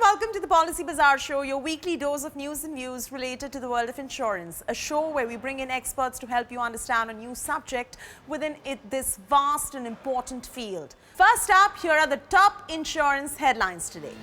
welcome to the Policybazaar show, your weekly dose of news and views related to the world of insurance. A show where we bring in experts to help you understand a new subject within this vast and important field. First up, here are the top insurance headlines today.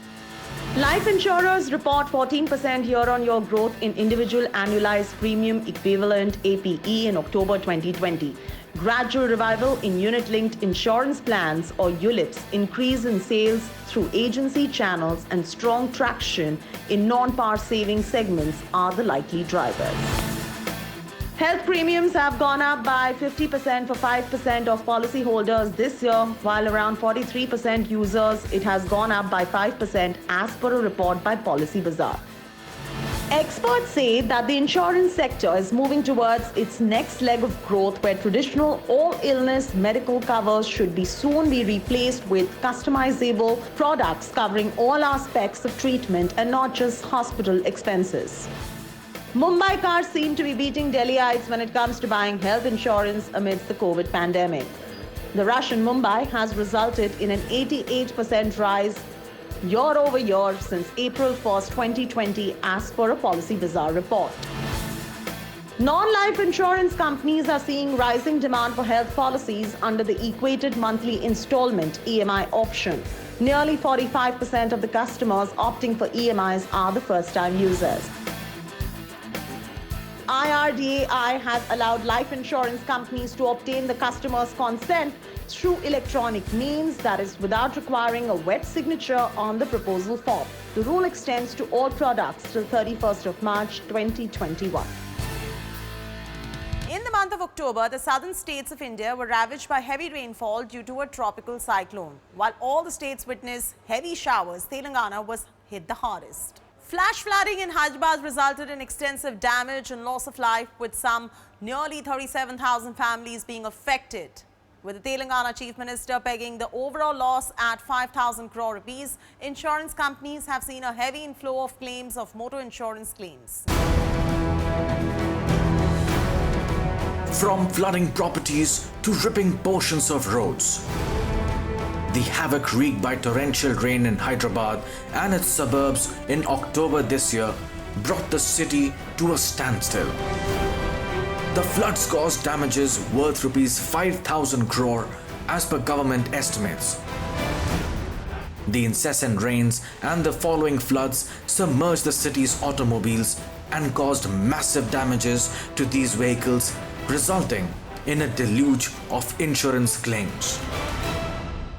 Life insurers report 14% year-on-year growth in individual annualized premium equivalent APE in October 2020. Gradual revival in unit-linked insurance plans or ULIPs, increase in sales through agency channels and strong traction in non-par savings segments are the likely drivers. Health premiums have gone up by 50% for 5% of policyholders this year, while around 43% users it has gone up by 5% as per a report by Policybazaar. Experts say that the insurance sector is moving towards its next leg of growth where traditional all-illness medical covers should soon be replaced with customizable products covering all aspects of treatment and not just hospital expenses. Mumbai cars seem to be beating Delhiites when it comes to buying health insurance amidst the COVID pandemic. The rush in Mumbai has resulted in an 88% rise year over year since April 1st, 2020, as per a Policybazaar report. Non-life insurance companies are seeing rising demand for health policies under the equated monthly installment EMI option. Nearly 45% of the customers opting for EMIs are the first-time users. IRDAI has allowed life insurance companies to obtain the customer's consent through electronic means, that is, without requiring a wet signature on the proposal form. The rule extends to all products till 31st of March 2021. In the month of October, the southern states of India were ravaged by heavy rainfall due to a tropical cyclone. While all the states witnessed heavy showers, Telangana was hit the hardest. Flash flooding in Hyderabad resulted in extensive damage and loss of life, with some nearly 37,000 families being affected, with the Telangana Chief Minister pegging the overall loss at 5,000 crore rupees. Insurance companies have seen a heavy inflow of claims of motor insurance claims. From flooding properties to ripping portions of roads, the havoc wreaked by torrential rain in Hyderabad and its suburbs in October this year brought the city to a standstill. The floods caused damages worth rupees 5,000 crore as per government estimates. The incessant rains and the following floods submerged the city's automobiles and caused massive damages to these vehicles, resulting in a deluge of insurance claims.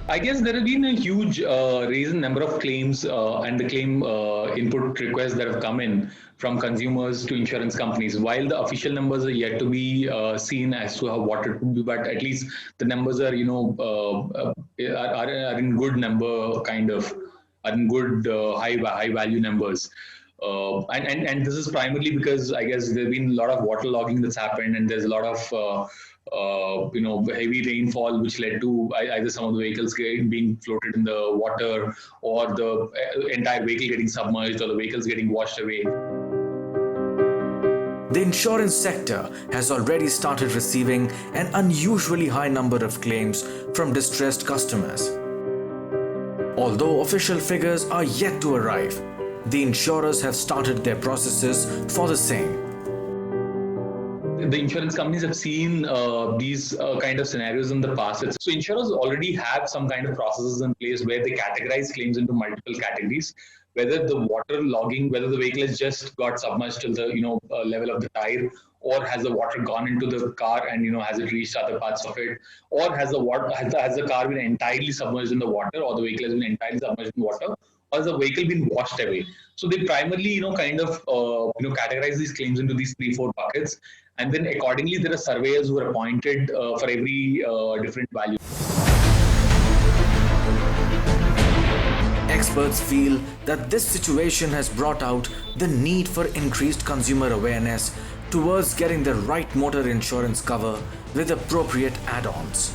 I guess there has been a huge raise in number of claims and the claim input requests that have come in from consumers to insurance companies. While the official numbers are yet to be seen as to what it would be, but at least the numbers are, are in good number, kind of, are in good high value numbers. And this is primarily because I guess there's been a lot of waterlogging that's happened, and there's a lot of heavy rainfall, which led to either some of the vehicles being floated in the water, or the entire vehicle getting submerged, or the vehicles getting washed away. The insurance sector has already started receiving an unusually high number of claims from distressed customers. Although official figures are yet to arrive, the insurers have started their processes for the same. The insurance companies have seen these kind of scenarios in the past. So insurers already have some kind of processes in place where they categorize claims into multiple categories. Whether the water logging, whether the vehicle has just got submerged till the level of the tire, or has the water gone into the car and has it reached other parts of it, or has the car been entirely submerged in the water, or the vehicle has been entirely submerged in water, or has the vehicle been washed away. So they primarily categorize these claims into these 3-4 buckets, and then accordingly there are surveyors who are appointed for every different value. Experts feel that this situation has brought out the need for increased consumer awareness towards getting the right motor insurance cover with appropriate add-ons.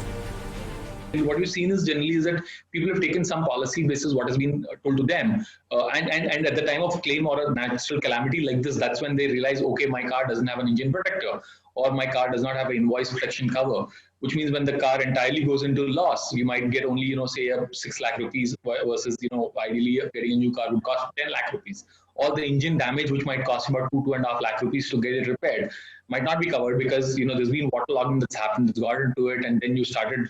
What we've seen is generally is that people have taken some policy basis what has been told to them, and at the time of claim or a natural calamity like this, that's when they realize, okay, my car doesn't have an engine protector, or my car does not have an invoice protection cover. which means when the car entirely goes into loss, you might get only, say a 6 lakh rupees versus, ideally getting a new car would cost 10 lakh rupees. Or the engine damage, which might cost about 2.5 lakh rupees to get it repaired, might not be covered because, there's been waterlogging that's happened, that's got into it, and then you started,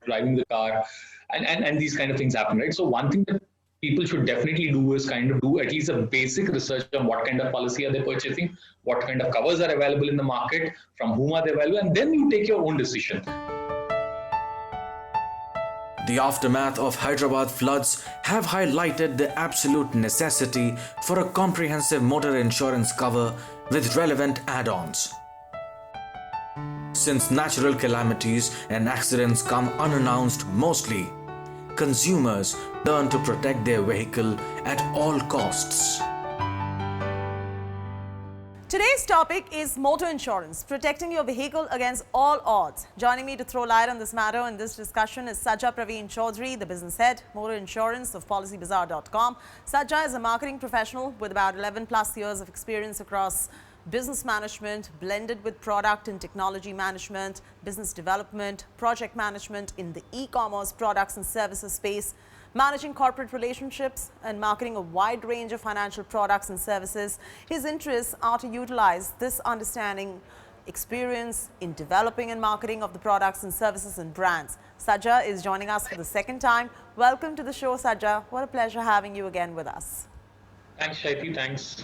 driving the car, and these kind of things happen, right? So one thing that people should definitely do is kind of do at least a basic research on what kind of policy are they purchasing, what kind of covers are available in the market, from whom are they available, and then you take your own decision. The aftermath of Hyderabad floods have highlighted the absolute necessity for a comprehensive motor insurance cover with relevant add-ons. Since natural calamities and accidents come unannounced mostly, consumers turn to protect their vehicle at all costs. Today's topic is motor insurance, protecting your vehicle against all odds. Joining me to throw light on this matter in this discussion is Sajja Praveen Chaudhary, the business head, motor insurance of Policybazaar.com. Sajja is a marketing professional with about 11 plus years of experience across business management, blended with product and technology management, business development, project management in the e-commerce products and services space, managing corporate relationships and marketing a wide range of financial products and services. His interests are to utilize this understanding, experience in developing and marketing of the products and services and brands. Sajja is joining us for the second time. Welcome to the show, Sajja. What a pleasure having you again with us. Thanks, Shaiti. Thanks.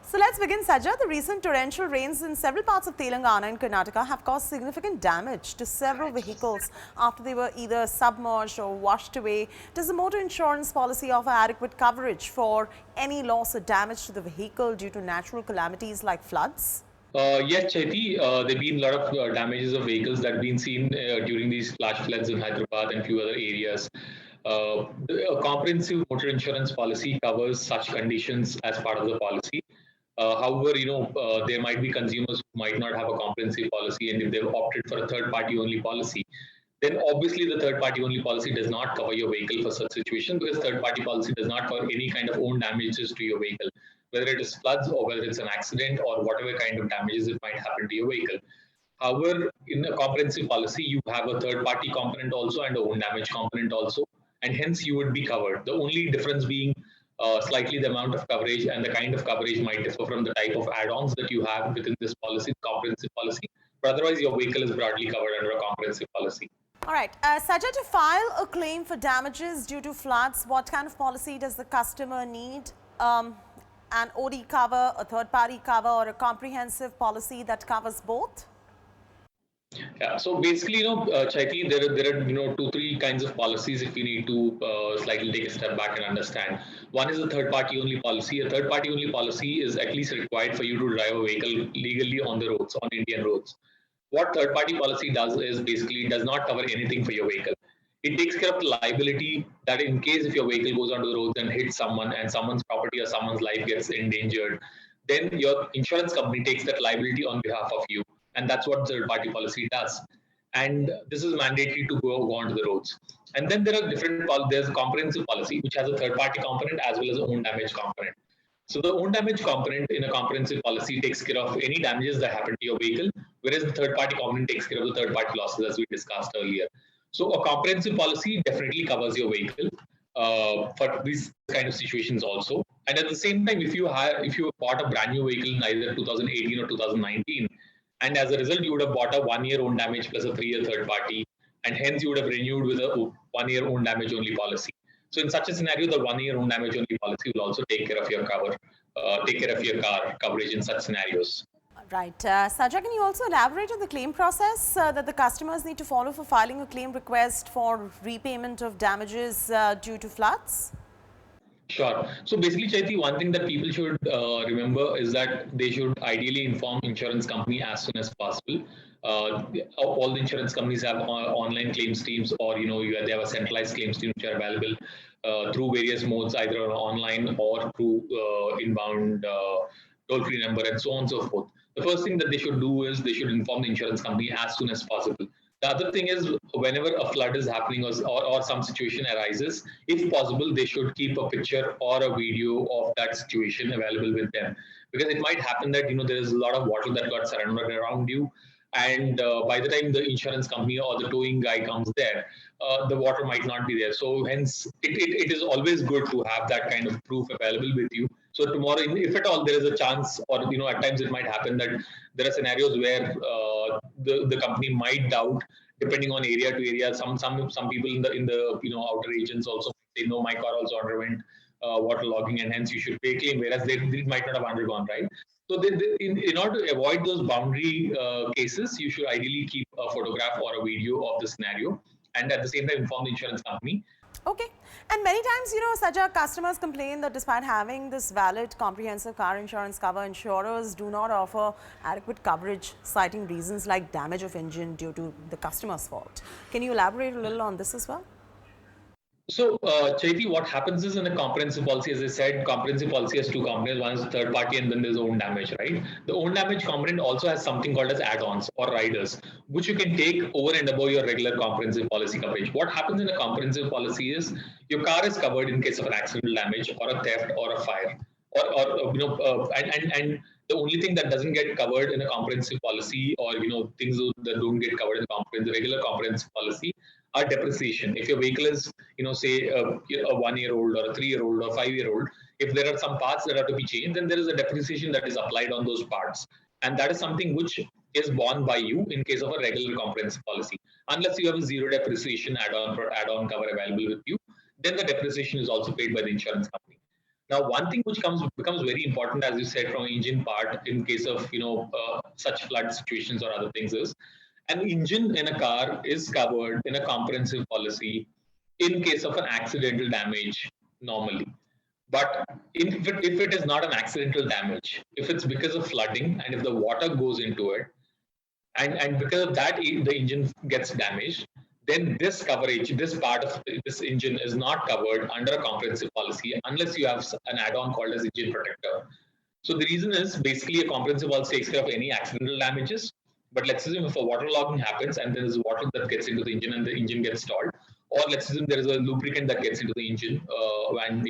So let's begin, Sajja. The recent torrential rains in several parts of Telangana and Karnataka have caused significant damage to several vehicles after they were either submerged or washed away. Does the motor insurance policy offer adequate coverage for any loss or damage to the vehicle due to natural calamities like floods? Yes, Chaiti, there have been a lot of damages of vehicles that have been seen during these flash floods in Hyderabad and a few other areas. A comprehensive motor insurance policy covers such conditions as part of the policy. However, there might be consumers who might not have a comprehensive policy, and if they've opted for a third-party only policy, then obviously the third-party only policy does not cover your vehicle for such situation, because third-party policy does not cover any kind of own damages to your vehicle, whether it is floods or whether it's an accident or whatever kind of damages it might happen to your vehicle. However, in a comprehensive policy, you have a third-party component also and a own damage component also, and hence you would be covered. The only difference being slightly the amount of coverage and the kind of coverage might differ from the type of add-ons that you have within this policy, comprehensive policy. But otherwise, your vehicle is broadly covered under a comprehensive policy. All right. Sajja, to file a claim for damages due to floods, what kind of policy does the customer need? An OD cover, a third-party cover, or a comprehensive policy that covers both? Yeah, so basically, Chaiti, there are 2-3 kinds of policies if we need to slightly take a step back and understand. One is a third-party only policy. A third-party only policy is at least required for you to drive a vehicle legally on the roads, on Indian roads. What third-party policy does is basically does not cover anything for your vehicle. It takes care of the liability that in case if your vehicle goes onto the roads and hits someone and someone's property or someone's life gets endangered, then your insurance company takes that liability on behalf of you. And that's what third-party policy does. And this is mandatory to go onto the roads. And then there are there's a comprehensive policy, which has a third-party component as well as an own damage component. So the own damage component in a comprehensive policy takes care of any damages that happen to your vehicle, whereas the third-party component takes care of the third-party losses, as we discussed earlier. So a comprehensive policy definitely covers your vehicle for these kind of situations also. And at the same time, if you bought a brand new vehicle in either 2018 or 2019, and as a result, you would have bought a 1-year own damage plus a 3-year third party, and hence you would have renewed with a 1-year own damage only policy. So in such a scenario, the 1-year own damage only policy will also take care of your car coverage in such scenarios. Right. Sajja, can you also elaborate on the claim process that the customers need to follow for filing a claim request for repayment of damages due to floods? Sure. So basically, Chaiti, one thing that people should remember is that they should ideally inform insurance company as soon as possible. All the insurance companies have online claims teams, or they have a centralized claims team which are available through various modes, either online or through inbound toll-free number and so on and so forth. The first thing that they should do is they should inform the insurance company as soon as possible. The other thing is, whenever a flood is happening or some situation arises, if possible, they should keep a picture or a video of that situation available with them. Because it might happen that, there is a lot of water that got surrounded around you. and by the time the insurance company or the towing guy comes there, the water might not be there. So hence, it is always good to have that kind of proof available with you. So tomorrow, if at all there is a chance, or at times it might happen that there are scenarios where the company might doubt, depending on area to area. Some people in the outer regions also say, no, my car also underwent water logging, and hence you should pay claim, whereas they might not have undergone, right? So in order to avoid those boundary cases, you should ideally keep a photograph or a video of the scenario, and at the same time inform the insurance company. Okay. And many times, Sajja, customers complain that despite having this valid comprehensive car insurance cover, insurers do not offer adequate coverage, citing reasons like damage of engine due to the customer's fault. Can you elaborate a little on this as well? So, Chaiti, what happens is in a comprehensive policy, as I said, comprehensive policy has two components. One is third party, and then there's own damage, right? The own damage component also has something called as add-ons or riders, which you can take over and above your regular comprehensive policy coverage. What happens in a comprehensive policy is your car is covered in case of an accidental damage or a theft or a fire, and the only thing that doesn't get covered in a comprehensive policy, or things that don't get covered in the regular comprehensive policy, are depreciation. If your vehicle is, say a 1-year-old or a 3-year-old or 5-year-old, if there are some parts that are to be changed, then there is a depreciation that is applied on those parts, and that is something which is borne by you in case of a regular comprehensive policy. Unless you have a zero depreciation add-on cover available with you, then the depreciation is also paid by the insurance company. Now, one thing which becomes very important, as you said, from engine part in case of such flood situations or other things, is an engine in a car is covered in a comprehensive policy in case of an accidental damage normally. But if it is not an accidental damage, if it's because of flooding and if the water goes into it, and because of that the engine gets damaged, then this coverage, this part of this engine is not covered under a comprehensive policy unless you have an add-on called as engine protector. So the reason is basically a comprehensive policy takes care of any accidental damages. But let's assume if a water logging happens and there is water that gets into the engine and the engine gets stalled, or let's assume there is a lubricant that gets into the engine, and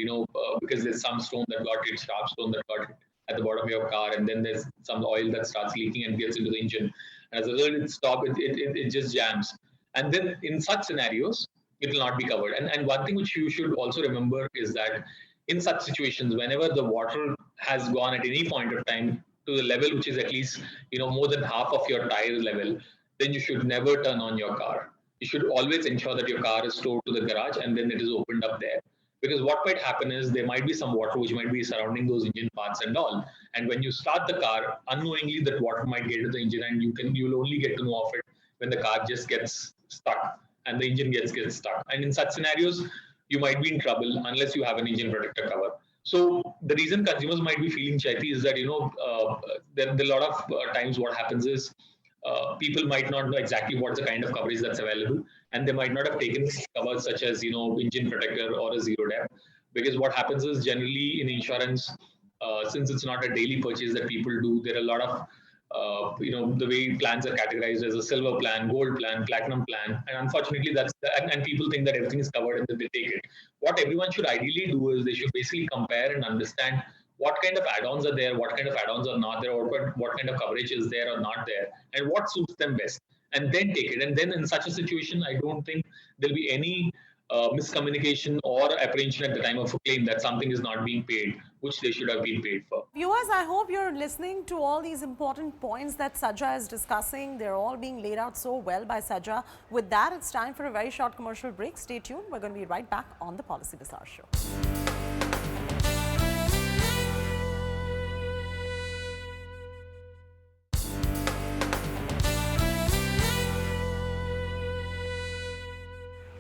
because there's some stone that got hit, sharp stone that got hit at the bottom of your car, and then there's some oil that starts leaking and gets into the engine. As a result, it just jams. And then in such scenarios, it will not be covered. And one thing which you should also remember is that in such situations, whenever the water has gone at any point of time to the level which is at least more than half of your tire level, then you should never turn on your car. You should always ensure that your car is stored to the garage and then it is opened up there. Because what might happen is there might be some water which might be surrounding those engine parts and all. And when you start the car, unknowingly that water might get to the engine, and you'll only get to know of it when the car just gets stuck and the engine gets stuck. And in such scenarios, you might be in trouble unless you have an engine protector cover. So the reason consumers might be feeling Chaiti is that there are a lot of times what happens is people might not know exactly what's the kind of coverage that's available, and they might not have taken covers such as engine protector or a zero dep. Because what happens is generally in insurance, since it's not a daily purchase that people do, there are a lot of the way plans are categorized as a silver plan, gold plan, platinum plan, and unfortunately and people think that everything is covered and then they take it. What everyone should ideally do is they should basically compare and understand what kind of add-ons are there, what kind of add-ons are not there, or what kind of coverage is there or not there, and what suits them best, and then take it. And then in such a situation, I don't think there'll be any miscommunication or apprehension at the time of a claim that something is not being paid, which they should have been paid for. Viewers, I hope you're listening to all these important points that Sajja is discussing. They're all being laid out so well by Sajja. With that, it's time for a very short commercial break. Stay tuned. We're going to be right back on the Policybazaar show.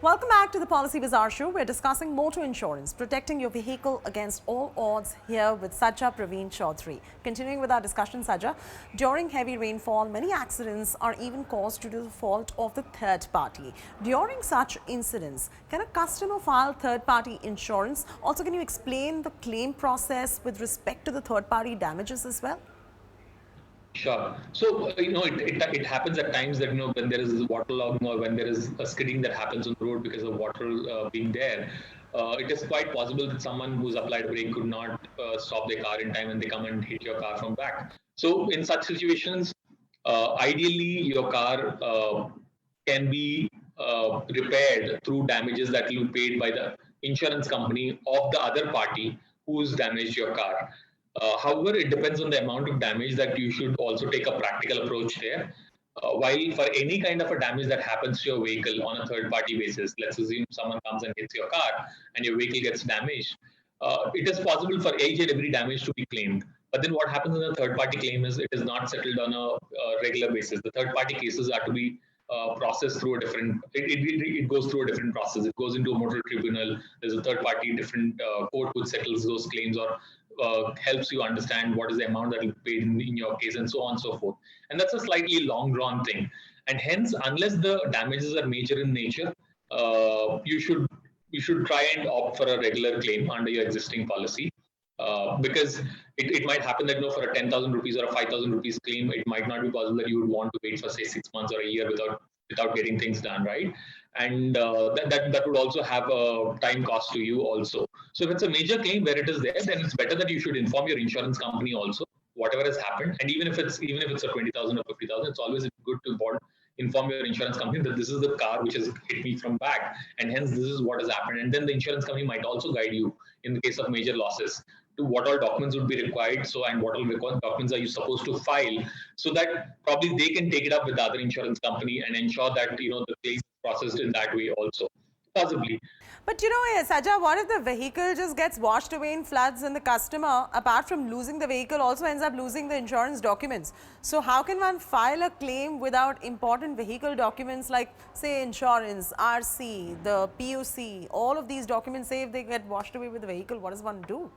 Welcome back to the Policybazaar show. We're discussing motor insurance, protecting your vehicle against all odds, here with Sajja Praveen Chaudhary. Continuing with our discussion, Sajja, during heavy rainfall, many accidents are even caused due to the fault of the third party. During such incidents, can a customer file third party insurance? Also, can you explain the claim process with respect to the third party damages as well? Sure. So, it happens at times that, when there is waterlogging or when there is a skidding that happens on the road because of water being there, it is quite possible that someone who's applied brake could not stop their car in time and they come and hit your car from back. So, in such situations, Ideally, your car can be repaired through damages that will be paid by the insurance company of the other party who's damaged your car. However, it depends on the amount of damage that you should also take a practical approach there. While for any kind of a damage that happens to your vehicle on a third party basis, let's assume someone comes and hits your car and your vehicle gets damaged, it is possible for each and every damage to be claimed. But then what happens in a third party claim is it is not settled on a regular basis. The third party cases are to be processed through a different, it goes through a different process. It goes into a motor tribunal. There's a third party different court which settles those claims or helps you understand what is the amount that will be paid in your case and so on and so forth. And that's a slightly long drawn thing. And hence, unless the damages are major in nature, you should try and opt for a regular claim under your existing policy. Because it might happen that for a 10,000 rupees or a 5,000 rupees claim, it might not be possible that you would want to wait for say 6 months or a year without getting things done, right? And that would also have a time cost to you also. So if it's a major claim where it is there, then it's better that you should inform your insurance company also whatever has happened. And even if it's a 20,000 or 50,000, it's always good to inform your insurance company that this is the car which has hit me from back, and hence this is what has happened. And then the insurance company might also guide you in the case of major losses to what all documents would be required. So, and what all documents are you supposed to file, so that probably they can take it up with the other insurance company and ensure that the case is processed in that way also, possibly. But Saja, what if the vehicle just gets washed away in floods and the customer, apart from losing the vehicle, also ends up losing the insurance documents? So how can one file a claim without important vehicle documents like, say, insurance, RC, the PUC, all of these documents? Say if they get washed away with the vehicle, what does one do?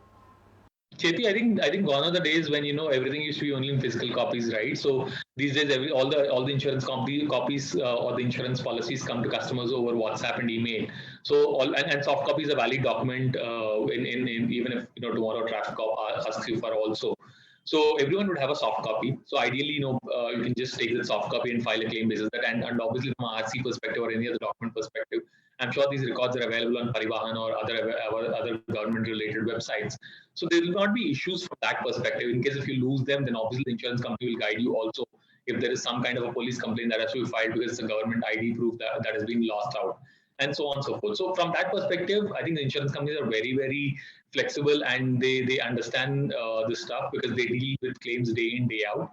Chethi, I think gone are the days when everything used to be only in physical copies, right? So these days, all the insurance copies or the insurance policies come to customers over WhatsApp and email. So and soft copy is a valid document in even if tomorrow traffic cop asks you for also. So everyone would have a soft copy. So ideally, you can just take the soft copy and file a claim basis that, and obviously from an RC perspective or any other document perspective, I'm sure these records are available on Parivahan or other government-related websites. So there will not be issues from that perspective. In case if you lose them, then obviously the insurance company will guide you also if there is some kind of a police complaint that has to be filed because it's a government ID proof that has been lost out, and so on and so forth. So from that perspective, I think the insurance companies are very, very flexible and they understand this stuff because they deal with claims day in, day out.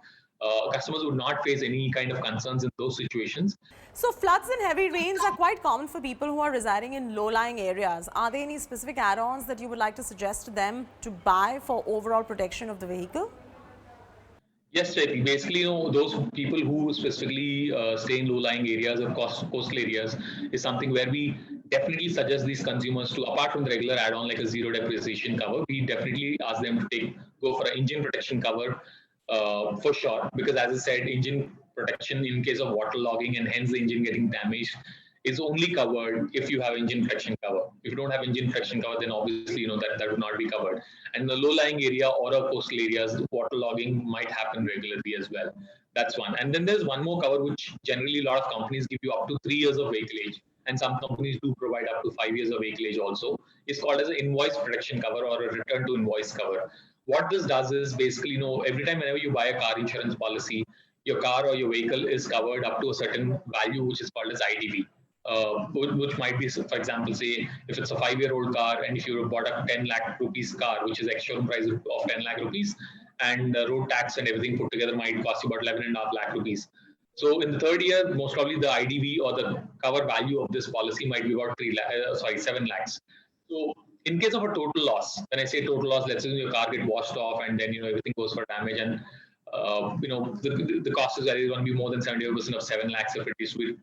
Customers would not face any kind of concerns in those situations. So floods and heavy rains are quite common for people who are residing in low-lying areas. Are there any specific add-ons that you would like to suggest to them to buy for overall protection of the vehicle? Yes, Chaiti. Basically, those people who specifically stay in low-lying areas or coastal areas is something where we definitely suggest these consumers to, apart from the regular add-on like a zero depreciation cover, we definitely ask them to go for an engine protection cover for sure. Because as I said, engine protection in case of waterlogging and hence the engine getting damaged is only covered if you have engine protection cover. If you don't have engine protection cover, then obviously that would not be covered. And in the low-lying area or coastal areas, waterlogging might happen regularly as well. That's one. And then there's one more cover which generally a lot of companies give you up to 3 years of vehicle age, and some companies do provide up to 5 years of vehicle age also. It's called as an invoice protection cover or a return to invoice cover. What this does is basically, every time whenever you buy a car insurance policy, your car or your vehicle is covered up to a certain value which is called as IDV. Which might be, for example, say if it's a 5-year-old car and if you bought a 10 lakh rupees car, which is ex-showroom price of 10 lakh rupees, and road tax and everything put together might cost you about 11.5 lakh rupees. So in the third year, most probably the IDV or the cover value of this policy might be about 7 lakhs. So in case of a total loss, when I say total loss, let's say your car get washed off and then everything goes for damage and the cost is going to be more than 70% of 7 lakhs if it is to be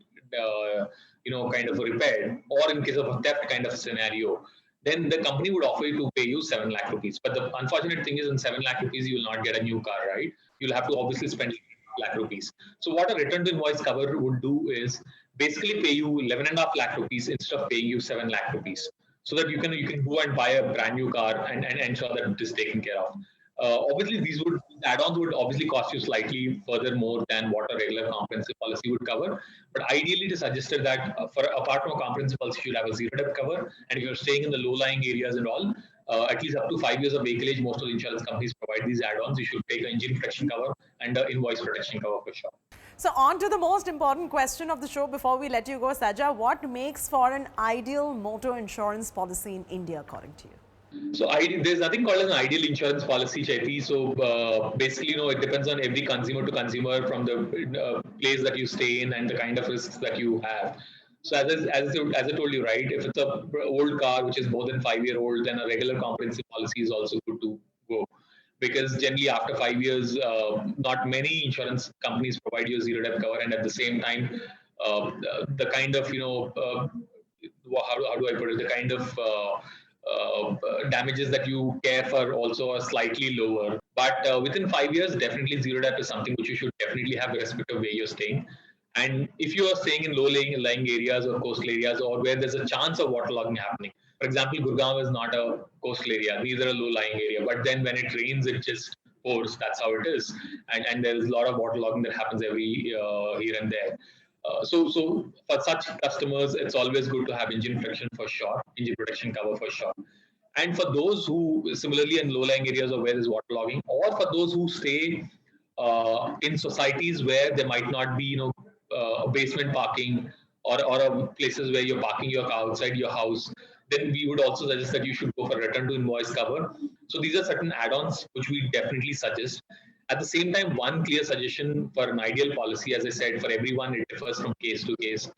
kind of repaired, or in case of a theft kind of scenario, then the company would offer you to pay you 7 lakh rupees. But the unfortunate thing is in 7 lakh rupees, you will not get a new car, right? You'll have to obviously spend lakh rupees. So what a return to invoice cover would do is basically pay you 11.5 lakh rupees instead of paying you 7 lakh rupees. So that you can go and buy a brand new car and ensure that it is taken care of. Obviously, these add-ons would obviously cost you slightly further more than what a regular comprehensive policy would cover. But ideally, it is suggested that for apart from a comprehensive policy, you should have a zero dep cover. And if you're staying in the low-lying areas and all, at least up to 5 years of vehicle age, most of the insurance companies provide these add-ons. You should take an engine protection cover and an invoice protection cover for sure. So on to the most important question of the show before we let you go, Saja. What makes for an ideal motor insurance policy in India, according to you? So there's nothing called an ideal insurance policy, Chaiti. So basically, it depends on every consumer to consumer, from the place that you stay in and the kind of risks that you have. So as I told you, right, if it's a old car which is more than 5 year old, then a regular comprehensive policy is also good to go. Because generally after 5 years, not many insurance companies provide you a zero debt cover, and at the same time, the kind of how do I put it? The kind of damages that you care for also are slightly lower. But within 5 years, definitely zero debt is something which you should definitely have, irrespective of where you're staying. And if you are staying in low-lying areas or coastal areas, or where there's a chance of waterlogging happening, for example, Gurgaon is not a coastal area, neither a low-lying area. But then when it rains, it just pours. That's how it is. And there is a lot of waterlogging that happens every here and there. So for such customers, it's always good to have engine protection for sure, engine protection cover for sure. And for those who similarly in low-lying areas or where there's waterlogging, or for those who stay in societies where there might not be basement parking, or places where you're parking your car outside your house, then we would also suggest that you should go for return to invoice cover. So these are certain add-ons which we definitely suggest. At the same time, one clear suggestion for an ideal policy, as I said, for everyone, it differs from case to case.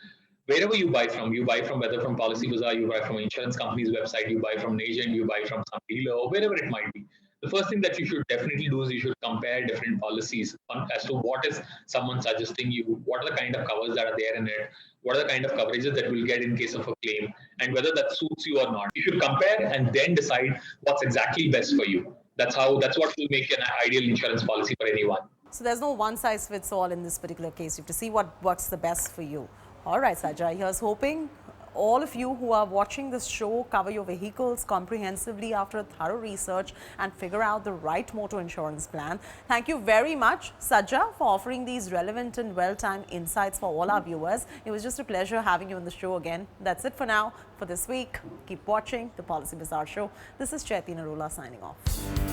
Wherever you buy from, whether from Policybazaar, you buy from an insurance company's website, you buy from an agent, you buy from some dealer, or wherever it might be. The first thing that you should definitely do is you should compare different policies as to what is someone suggesting you, what are the kind of covers that are there in it, what are the kind of coverages that we'll get in case of a claim, and whether that suits you or not. You should compare and then decide what's exactly best for you. That's what will make an ideal insurance policy for anyone. So there's no one size fits all in this particular case. You have to see what works the best for you. All right, Sajai, here's hoping all of you who are watching this show cover your vehicles comprehensively after a thorough research and figure out the right motor insurance plan. Thank you very much, Sajja, for offering these relevant and well-timed insights for all our viewers. It was just a pleasure having you on the show again. That's it for now for this week. Keep watching the Policy Bazaar show. This is Chaiti Narula signing off.